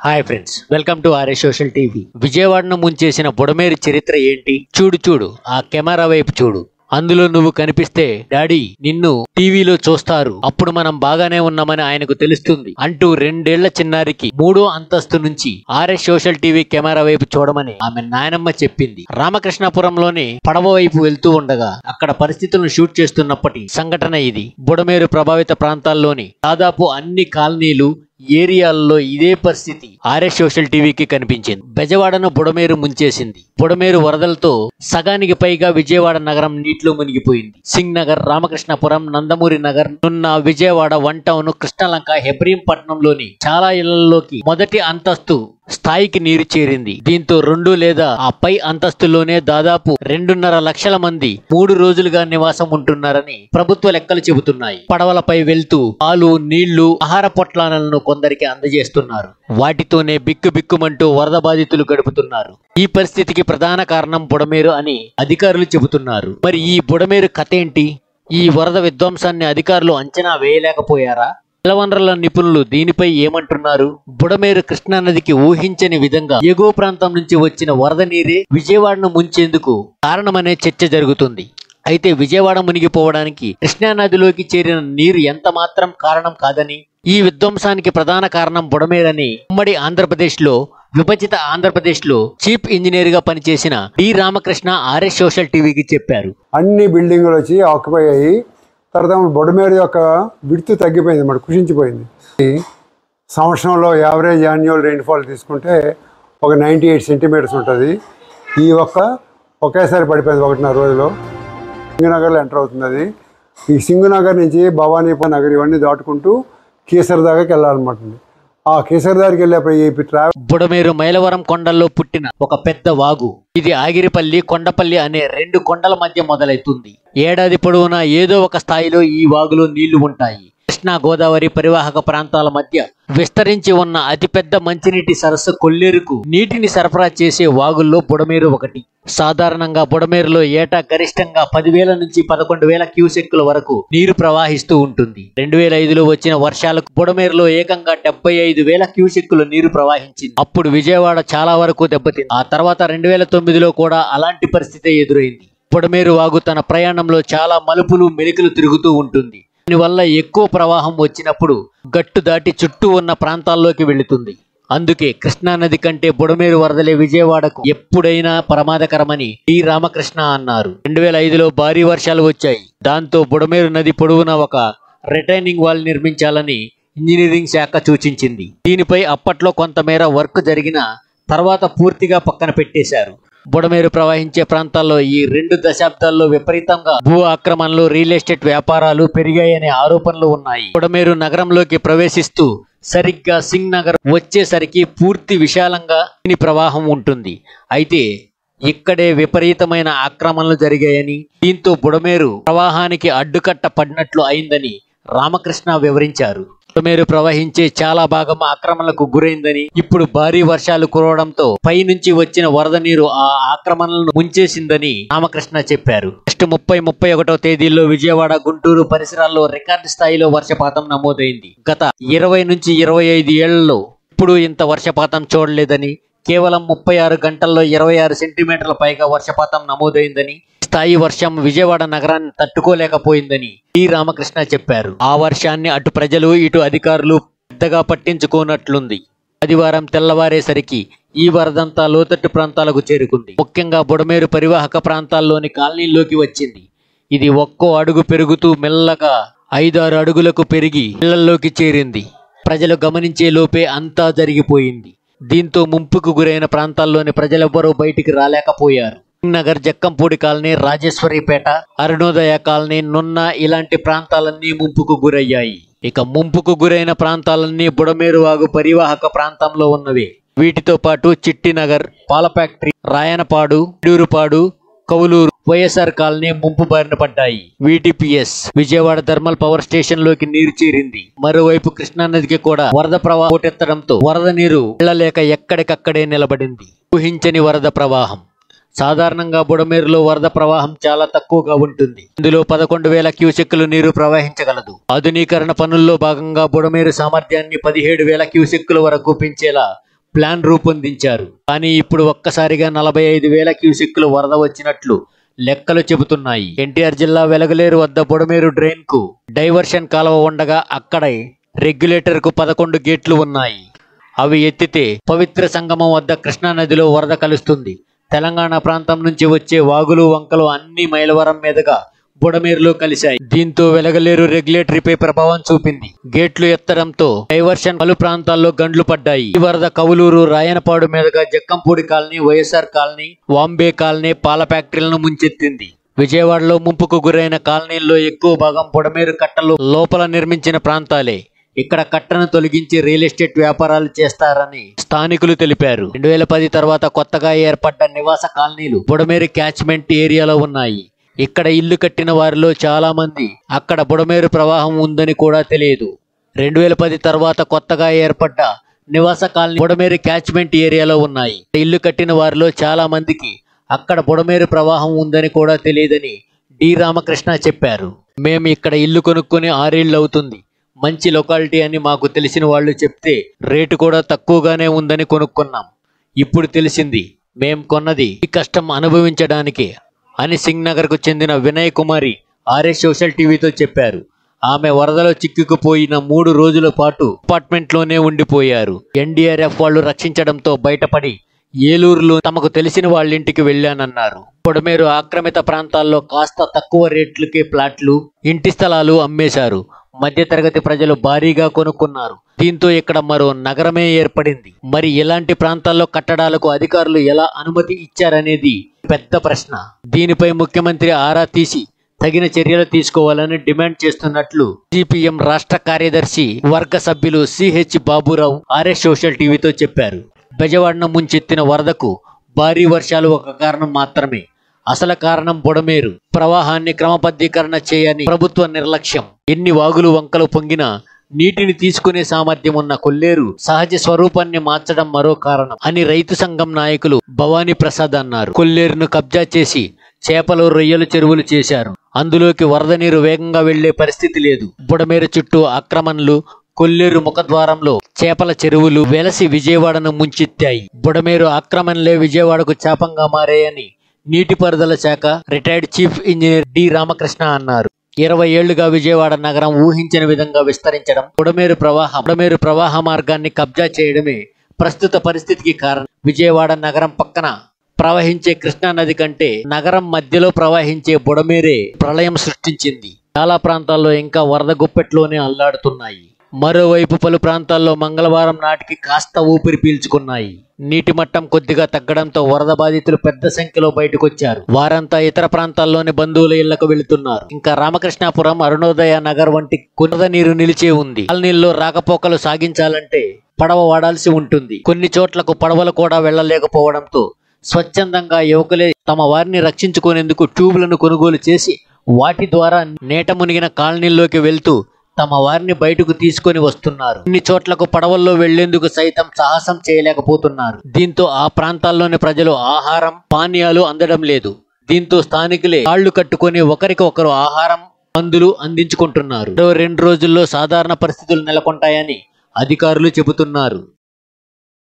Hi friends, welcome to RS social TV. విజయవాడను ముంచేసిన బుడమేరు చరిత్ర ఏంటి? చూడు ఆ కెమెరా వైపు చూడు. అందులో నువ్వు కనిపిస్తే డాడీ నిన్ను టీవీలో చూస్తారు, అప్పుడు మనం బాగానే ఉన్నామని ఆయనకు తెలుస్తుంది అంటూ 2 ఏళ్ల చిన్నారికి 3వ అంతస్తు నుంచి ఆర్ఎస్ సోషల్ టీవీ కెమెరా వైపు చూడమని ఆమె నాయనమ్మ చెప్పింది. రామకృష్ణాపురంలోని పడవ వైపు వెళ్తూ ఉండగా అక్కడ పరిస్థితులను షూట్ చేస్తున్నప్పటి సంఘటన ఇది. బుడమేరు ప్రభావిత ప్రాంతాల్లోని దాదాపు అన్ని కాలనీలు ఏరియాల్లో ఇదే పరిస్థితి ఆర్ఎస్ సోషల్ టీవీకి కనిపించింది. బెజవాడను బుడమేరు ముంచేసింది. బుడమేరు వరదలతో సగానికి పైగా విజయవాడ నగరం నీటిలో మునిగిపోయింది. సింగ్ నగర్, రామకృష్ణాపురం, నందమూరి నగర్, నున్న, విజయవాడ, వన్ టౌన్, కృష్ణలంక, హెబ్రీంపట్నంలోని చాలా ఇళ్లలోకి మొదటి అంతస్తు స్థాయికి నీరు చేరింది. దీంతో 2 లేదా ఆ పై అంతస్తులోనే దాదాపు 2.5 లక్షల మంది 3 రోజులుగా నివాసం ఉంటున్నారని ప్రభుత్వ లెక్కలు చెబుతున్నాయి. పడవలపై వెళ్తూ పాలు, నీళ్లు, ఆహార పొట్లాలను కొందరికి అందజేస్తున్నారు. వాటితోనే బిక్కుబిక్కుమంటూ వరద బాధితులు గడుపుతున్నారు. ఈ పరిస్థితికి ప్రధాన కారణం బుడమేరు అని అధికారులు చెబుతున్నారు. మరి ఈ బుడమేరు కథ ఏంటి? ఈ వరద విధ్వంసాన్ని అధికారులు అంచనా వేయలేకపోయారా? జలవనరుల నిపుణులు దీనిపై ఏమంటున్నారు? బుడమేరు కృష్ణా నదికి ఊహించని విధంగా ఎగువ ప్రాంతం నుంచి వచ్చిన వరద నీరే విజయవాడను ముంచేందుకు కారణమనే చర్చ జరుగుతుంది. అయితే విజయవాడ మునిగిపోవడానికి కృష్ణా నదిలోకి చేరిన నీరు ఎంత మాత్రం కారణం కాదని, ఈ విధ్వంసానికి ప్రధాన కారణం బుడమేరని ఉమ్మడి ఆంధ్రప్రదేశ్లో, విభజిత ఆంధ్రప్రదేశ్లో చీఫ్ ఇంజనీర్ గా పనిచేసిన డి రామకృష్ణ ఆర్ఎస్ సోషల్ టీవీకి చెప్పారు. అన్ని బిల్డింగులు వచ్చి ఆక్యుపై అయ్యి తర్వాత బుడమేరు యొక్క విడ్త్ తగ్గిపోయింది, అన్నమాట, కుషించిపోయింది. సంవత్సరంలో యావరేజ్ యాన్యువల్ రెయిన్ఫాల్ తీసుకుంటే ఒక 98 సెంటీమీటర్స్ ఉంటుంది. ఈ ఒకేసారి పడిపోయింది 1.5 రోజులో. సింగనగర్లో ఎంటర్ అవుతుంది. అది ఈ సింగనగర్ నుంచి భవానీపూర్ నగర్ ఇవన్నీ దాటుకుంటూ కీసర దాకాకి వెళ్ళాలన్నమాట. ఆ కీసర దారికి వెళ్ళే బుడమేరు మైలవరం కొండల్లో పుట్టిన ఒక పెద్ద వాగు. ఇది ఆగిరిపల్లి, కొండపల్లి అనే 2 కొండల మధ్య మొదలవుతుంది. ఏడాది పొడవునా ఏదో ఒక స్థాయిలో ఈ వాగులో నీళ్లు ఉంటాయి. కృష్ణా గోదావరి పరివాహక ప్రాంతాల మధ్య విస్తరించి ఉన్న అతిపెద్ద మంచినీటి సరస్సు కొల్లేరుకు నీటిని సరఫరా చేసే వాగుల్లో బుడమేరు ఒకటి. సాధారణంగా బుడమేరులో ఏటా గరిష్టంగా 10,000 నుంచి 11,000 క్యూసెక్కుల వరకు నీరు ప్రవహిస్తూ ఉంటుంది. 2005లో వచ్చిన వర్షాలకు బుడమేరులో ఏకంగా 75,000 క్యూసెక్కుల నీరు ప్రవహించింది. అప్పుడు విజయవాడ చాలా వరకు దెబ్బతింది. ఆ తర్వాత 2009లో కూడా అలాంటి పరిస్థితి ఎదురైంది. బుడమేరు వాగు తన ప్రయాణంలో చాలా మలుపులు, మెలికలు తిరుగుతూ ఉంటుంది. దీనివల్ల ఎక్కువ ప్రవాహం వచ్చినప్పుడు గట్టు దాటి చుట్టూ ఉన్న ప్రాంతాల్లోకి వెళుతుంది. అందుకే కృష్ణానది కంటే బుడమేరు వరదలే విజయవాడకు ఎప్పుడైనా ప్రమాదకరమని డి రామకృష్ణ అన్నారు. 2005లో భారీ వర్షాలు వచ్చాయి. దాంతో బుడమేరు నది పొడవునా ఒక రిటైనింగ్ వాల్ నిర్మించాలని ఇంజనీరింగ్ శాఖ సూచించింది. దీనిపై అప్పట్లో కొంతమేర వర్క్ జరిగిన తర్వాత పూర్తిగా పక్కన పెట్టేశారు. బుడమేరు ప్రవహించే ప్రాంతాల్లో ఈ 2 దశాబ్దాల్లో విపరీతంగా భూ ఆక్రమణలు, రియల్ ఎస్టేట్ వ్యాపారాలు పెరిగాయనే ఆరోపణలు ఉన్నాయి. బుడమేరు నగరంలోకి ప్రవేశిస్తూ సరిగ్గా సింగ్ నగర్ వచ్చేసరికి పూర్తి విశాలంగా దీని ప్రవాహం ఉంటుంది. అయితే ఇక్కడే విపరీతమైన ఆక్రమణలు జరిగాయని, దీంతో బుడమేరు ప్రవాహానికి అడ్డుకట్ట పడినట్లు అయిందని రామకృష్ణ వివరించారు. బుడమేరు ప్రవహించే చాలా భాగం ఆక్రమణలకు గురైందని, ఇప్పుడు భారీ వర్షాలు కురవడంతో పైనుంచి వచ్చిన వరద నీరు ఆ ఆక్రమణలను ముంచేసిందని రామకృష్ణ చెప్పారు. నెక్స్ట్ 30-31 తేదీల్లో విజయవాడ, గుంటూరు పరిసరాల్లో రికార్డు స్థాయిలో వర్షపాతం నమోదైంది. గత 20 నుంచి 25 ఏళ్లలో ఇప్పుడు ఇంత వర్షపాతం చూడలేదని, కేవలం 36 గంటల్లో 26 సెంటీమీటర్ల పైగా వర్షపాతం నమోదైందని, స్థాయి వర్షం విజయవాడ నగరాన్ని తట్టుకోలేకపోయిందని డి రామకృష్ణ చెప్పారు. ఆ వర్షాన్ని అటు ప్రజలు, ఇటు అధికారులు పెద్దగా పట్టించుకోనట్లుంది. ఆదివారం తెల్లవారేసరికి ఈ వరదంతా లోతట్టు ప్రాంతాలకు చేరుకుంది. ముఖ్యంగా బుడమేరు పరివాహక ప్రాంతాల్లోని కాలనీల్లోకి వచ్చింది. ఇది ఒక్కో అడుగు పెరుగుతూ మెల్లగా 5-6 అడుగులకు పెరిగి ఇళ్లలోకి చేరింది. ప్రజలు గమనించే లోపే అంతా జరిగిపోయింది. దీంతో ముంపుకు గురైన ప్రాంతాల్లోని ప్రజలెవ్వరూ బయటికి రాలేకపోయారు. నగర్, జక్కంపూడి కాలనీ, రాజేశ్వరిపేట, అరుణోదయ కాలనీ, నున్న ఇలాంటి ప్రాంతాలన్నీ ముంపుకు గురయ్యాయి. ఇక ముంపుకు గురైన ప్రాంతాలన్నీ బుడమేరు వాగు పరివాహక ప్రాంతంలో ఉన్నవి. వీటితో పాటు చిట్టినగర్, పాల ఫ్యాక్టరీ, రాయనపాడు, ఇడూరుపాడు, కౌలూరు, వైఎస్ఆర్ కాలనీ ముంపు బారిన పడ్డాయి. VTPS Vijayawada thermal power station లోకి నీరు చేరింది. మరోవైపు కృష్ణానదికి కూడా వరద ప్రవాహం పోటెత్తడంతో వరద నీరు వెళ్లలేక ఎక్కడికక్కడే నిలబడింది. ఊహించని వరద ప్రవాహం. సాధారణంగా బుడమేరులో వరద ప్రవాహం చాలా తక్కువగా ఉంటుంది. ఇందులో 11,000 క్యూసెక్కులు నీరు ప్రవహించగలదు. ఆధునీకరణ పనుల్లో భాగంగా బుడమేరు సామర్థ్యాన్ని 17,000 క్యూసెక్కుల వరకు పెంచేలా ప్లాన్ రూపొందించారు. కానీ ఇప్పుడు ఒక్కసారిగా 45,000 క్యూసెక్కులు వరద వచ్చినట్లు లెక్కలు చెబుతున్నాయి. ఎన్టీఆర్ జిల్లా వెలగలేరు వద్ద బుడమేరు డ్రైన్ కు డైవర్షన్ కాలువ ఉండగా అక్కడే రెగ్యులేటర్ కు 11 గేట్లు ఉన్నాయి. అవి ఎత్తితే పవిత్ర సంగమం వద్ద కృష్ణా నదిలో వరద కలుస్తుంది. తెలంగాణ ప్రాంతం నుంచి వచ్చే వాగులు వంకలు అన్ని మైలవరం మీదుగా బుడమేరులో కలిశాయి. దీంతో వెలగలేరు రెగ్యులేటరీపై ప్రభావం చూపింది. గేట్లు ఎత్తడంతో డైవర్షన్ పలు ప్రాంతాల్లో గండ్లు పడ్డాయి. ఈ వరద కవులూరు, రాయనపాడు మీదుగా Jakkampudi colony, YSR colony, Vambay colony, పాల ఫ్యాక్టరీలను ముంచెత్తింది. విజయవాడలో ముంపుకు గురైన కాలనీల్లో ఎక్కువ భాగం బుడమేరు కట్టలు లోపల నిర్మించిన ప్రాంతాలే. ఇక్కడ కట్టను తొలగించి రియల్ ఎస్టేట్ వ్యాపారాలు చేస్తారని స్థానికులు తెలిపారు. 2010 తర్వాత కొత్తగా ఏర్పడ్డ నివాస కాలనీలు బుడమేరు క్యాచ్మెంట్ ఏరియాలో ఉన్నాయి. ఇక్కడ ఇల్లు కట్టిన వారిలో చాలా మంది అక్కడ బుడమేరు ప్రవాహం ఉందని కూడా తెలియదు. 2010 తర్వాత కొత్తగా ఏర్పడ్డ నివాస కాలనీ బుడమేరు క్యాచ్మెంట్ ఏరియాలో ఉన్నాయి. ఇల్లు కట్టిన వారిలో చాలా మందికి అక్కడ బుడమేరు ప్రవాహం ఉందని కూడా తెలియదని డి రామకృష్ణ చెప్పారు. మేము ఇక్కడ ఇల్లు కొనుక్కొని 6 ఏళ్ళు అవుతుంది. మంచి లొకాలిటీ అని మాకు తెలిసిన వాళ్ళు చెప్తే రేటు కూడా తక్కువగానే ఉందని కొనుక్కున్నాం. ఇప్పుడు తెలిసింది మేం కొన్నది ఈ కష్టం అనుభవించడానికే అని సింగ్ నగర్ కు చెందిన వినయ్ కుమారి ఆర్ఎస్ సోషల్ టీవీతో చెప్పారు. ఆమె వరదలో చిక్కుకుపోయిన 3 రోజుల పాటు అపార్ట్మెంట్ లోనే ఉండిపోయారు. ఎన్డీఆర్ఎఫ్ వాళ్ళు రక్షించడంతో బయటపడి ఏలూరులో తమకు తెలిసిన వాళ్ళింటికి వెళ్లానన్నారు. బుడమేరు ఆక్రమిత ప్రాంతాల్లో కాస్త తక్కువ రేట్లకే ప్లాట్లు, ఇంటి స్థలాలు అమ్మేశారు. మధ్యతరగతి ప్రజలు భారీగా కొనుక్కున్నారు. దీంతో ఇక్కడ మరో నగరమే ఏర్పడింది. మరి ఇలాంటి ప్రాంతాల్లో కట్టడాలకు అధికారులు ఎలా అనుమతి ఇచ్చారనేది పెద్ద ప్రశ్న. దీనిపై ముఖ్యమంత్రి ఆరా తీసి తగిన చర్యలు తీసుకోవాలని డిమాండ్ చేస్తున్నట్లు సిపిఎం రాష్ట్ర కార్యదర్శి వర్గ సభ్యులు సిహెచ్ బాబురావు ఆర్ఎస్ సోషల్ టీవీతో చెప్పారు. బెజవాడను ముంచెత్తిన వరదకు భారీ వర్షాలు ఒక కారణం మాత్రమే. అసలు కారణం బుడమేరు ప్రవాహాన్ని క్రమబద్ధీకరణ చేయని ప్రభుత్వ నిర్లక్ష్యం. ఎన్ని వాగులు వంకలు పొంగినా నీటిని తీసుకునే సామర్థ్యం ఉన్న కొల్లేరు సహజ స్వరూపాన్ని మార్చడం మరో కారణం అని రైతు సంఘం నాయకులు భవానీ ప్రసాద్ అన్నారు. కొల్లేరును కబ్జా చేసి చేపలు, రొయ్యలు చెరువులు చేశారు. అందులోకి వరద నీరు వేగంగా వెళ్లే పరిస్థితి లేదు. బుడమేరు చుట్టూ ఆక్రమణలు, కొల్లేరు ముఖద్వారంలో చేపల చెరువులు వెలసి విజయవాడను ముంచెత్తాయి. బుడమేరు ఆక్రమణలే విజయవాడకు శాపంగా మారాయని నీటిపారుదల శాఖ retired chief engineer D Ramakrishna అన్నారు. 20 ఏళ్లుగా విజయవాడ నగరం ఊహించిన విధంగా విస్తరించడం, బుడమేరు ప్రవాహ మార్గాన్ని కబ్జా చేయడమే ప్రస్తుత పరిస్థితికి కారణం. విజయవాడ నగరం పక్కన ప్రవహించే కృష్ణా నది కంటే నగరం మధ్యలో ప్రవహించే బుడమేరే ప్రళయం సృష్టించింది. చాలా ప్రాంతాల్లో ఇంకా వరద గుప్పెట్లోనే అల్లాడుతున్నాయి. మరోవైపు పలు ప్రాంతాల్లో మంగళవారం నాటికి కాస్త ఊపిరి పీల్చుకున్నాయి. నీటి మట్టం కొద్దిగా తగ్గడంతో వరద బాధితులు పెద్ద సంఖ్యలో బయటకొచ్చారు. వారంతా ఇతర ప్రాంతాల్లోని బంధువుల ఇళ్లకు వెళుతున్నారు. ఇంకా రామకృష్ణాపురం, అరుణోదయ నగర్ వంటి వరద నీరు నిలిచే ఉంది. కాలనీల్లో రాకపోకలు సాగించాలంటే పడవ వాడాల్సి ఉంటుంది. కొన్ని చోట్లకు పడవలు కూడా వెళ్లలేకపోవడంతో స్వచ్ఛందంగా యువకులే తమ వారిని రక్షించుకునేందుకు ట్యూబ్లను కొనుగోలు చేసి వాటి ద్వారా నేట మునిగిన కాలనీల్లోకి వెళ్తూ తమ వారిని బయటకు తీసుకొని వస్తున్నారు. కొన్ని చోట్లకు పడవల్లో వెళ్లేందుకు సైతం సాహసం చేయలేకపోతున్నారు. దీంతో ఆ ప్రాంతాల్లోని ప్రజలు ఆహారం, పానీయాలు అందడం లేదు. దీంతో స్థానికులే కాళ్లు కట్టుకొని ఒకరికి ఒకరు ఆహారం, మందులు అందించుకుంటున్నారు. 2 రోజుల్లో సాధారణ పరిస్థితులు నెలకొంటాయని అధికారులు చెబుతున్నారు.